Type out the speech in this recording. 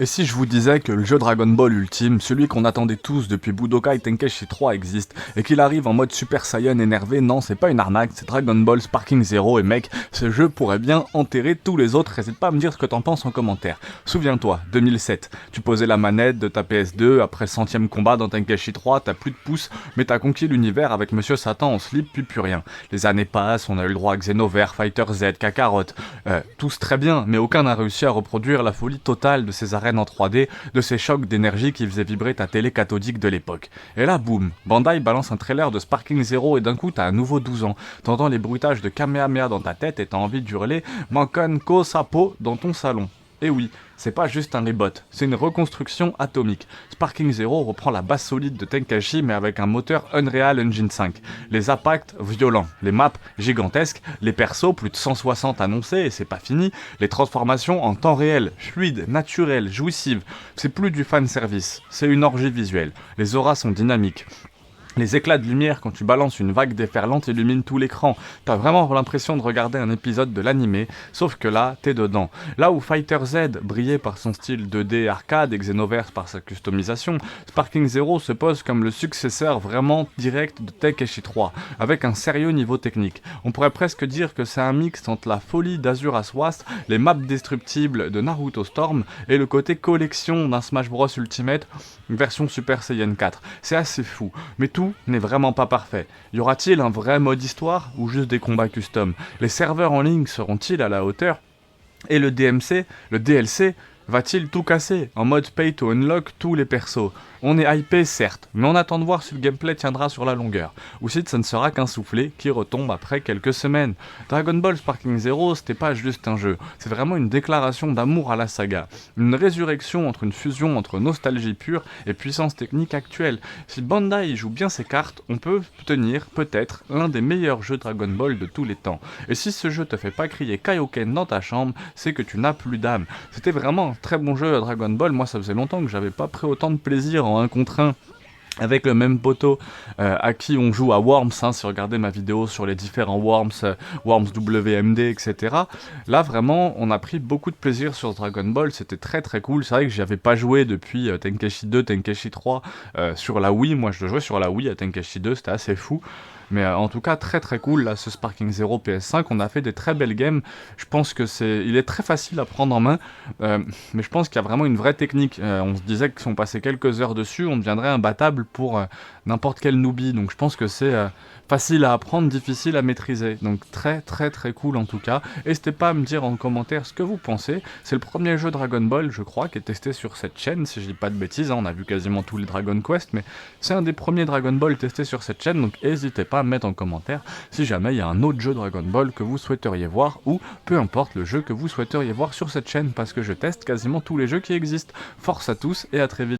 Et si je vous disais que le jeu Dragon Ball ultime, celui qu'on attendait tous depuis Budokai Tenkaichi 3 existe, et qu'il arrive en mode Super Saiyan énervé, non c'est pas une arnaque, c'est Dragon Ball Sparking Zero et mec, ce jeu pourrait bien enterrer tous les autres, n'hésite pas à me dire ce que t'en penses en commentaire. Souviens-toi, 2007, tu posais la manette de ta PS2, après le 100e combat dans Tenkaichi 3, t'as plus de pouces, mais t'as conquis l'univers avec Monsieur Satan en slip puis plus rien. Les années passent, on a eu le droit à Xenoverse, Fighter Z, Kakarot, tous très bien, mais aucun n'a réussi à reproduire la folie totale de ces arènes en 3D, de ces chocs d'énergie qui faisaient vibrer ta télé cathodique de l'époque. Et là, boum, Bandai balance un trailer de Sparking Zero et d'un coup t'as à nouveau 12 ans, t'entends les bruitages de Kamehameha dans ta tête et t'as envie d'hurler Mankan Ko Sapo dans ton salon. Et oui, c'est pas juste un reboot, c'est une reconstruction atomique. Sparking Zero reprend la base solide de Tenkaichi mais avec un moteur Unreal Engine 5. Les impacts violents, les maps gigantesques, les persos plus de 160 annoncés et c'est pas fini, les transformations en temps réel, fluides, naturelles, jouissives. C'est plus du fanservice, c'est une orgie visuelle. Les auras sont dynamiques. Les éclats de lumière quand tu balances une vague déferlante illuminent tout l'écran. T'as vraiment l'impression de regarder un épisode de l'animé, sauf que là, t'es dedans. Là où Fighter Z brillait par son style 2D arcade et Xenoverse par sa customisation, Sparking Zero se pose comme le successeur vraiment direct de Tenkaichi 3, avec un sérieux niveau technique. On pourrait presque dire que c'est un mix entre la folie d'Azuras Wast, les maps destructibles de Naruto Storm et le côté collection d'un Smash Bros Ultimate version Super Saiyan 4. C'est assez fou, mais tout n'est vraiment pas parfait. Y aura-t-il un vrai mode histoire ou juste des combats custom? Les serveurs en ligne seront-ils à la hauteur? Et le DLC, va-t-il tout casser en mode pay to unlock tous les persos? On est hypé certes, mais on attend de voir si le gameplay tiendra sur la longueur, ou si ça ne sera qu'un soufflet qui retombe après quelques semaines. Dragon Ball Sparking Zero, c'était pas juste un jeu, c'est vraiment une déclaration d'amour à la saga, une résurrection entre une fusion entre nostalgie pure et puissance technique actuelle. Si Bandai joue bien ses cartes, on peut tenir peut-être l'un des meilleurs jeux Dragon Ball de tous les temps. Et si ce jeu te fait pas crier Kaioken dans ta chambre, c'est que tu n'as plus d'âme. C'était vraiment un très bon jeu à Dragon Ball, moi ça faisait longtemps que j'avais pas pris autant de plaisir en 1 contre 1 avec le même poteau à qui on joue à Worms, hein, si vous regardez ma vidéo sur les différents Worms, Worms WMD, etc. Là vraiment on a pris beaucoup de plaisir sur Dragon Ball, c'était très très cool, c'est vrai que j'y avais pas joué depuis Tenkaichi 2, Tenkaichi 3 sur la Wii, moi je le jouais sur la Wii à Tenkaichi 2, c'était assez fou. Mais en tout cas très très cool là ce Sparking Zero PS5, on a fait des très belles games, je pense que il est très facile à prendre en main, mais je pense qu'il y a vraiment une vraie technique, on se disait que si on passait quelques heures dessus, on deviendrait imbattable pour n'importe quel newbie, donc je pense que c'est facile à apprendre, difficile à maîtriser, donc très très très cool en tout cas, n'hésitez pas à me dire en commentaire ce que vous pensez, c'est le premier jeu Dragon Ball je crois qui est testé sur cette chaîne, si je dis pas de bêtises, hein, on a vu quasiment tous les Dragon Quest, mais c'est un des premiers Dragon Ball testés sur cette chaîne, donc n'hésitez pas à me mettre en commentaire si jamais il y a un autre jeu Dragon Ball que vous souhaiteriez voir, ou peu importe le jeu que vous souhaiteriez voir sur cette chaîne, parce que je teste quasiment tous les jeux qui existent. Force à tous et à très vite.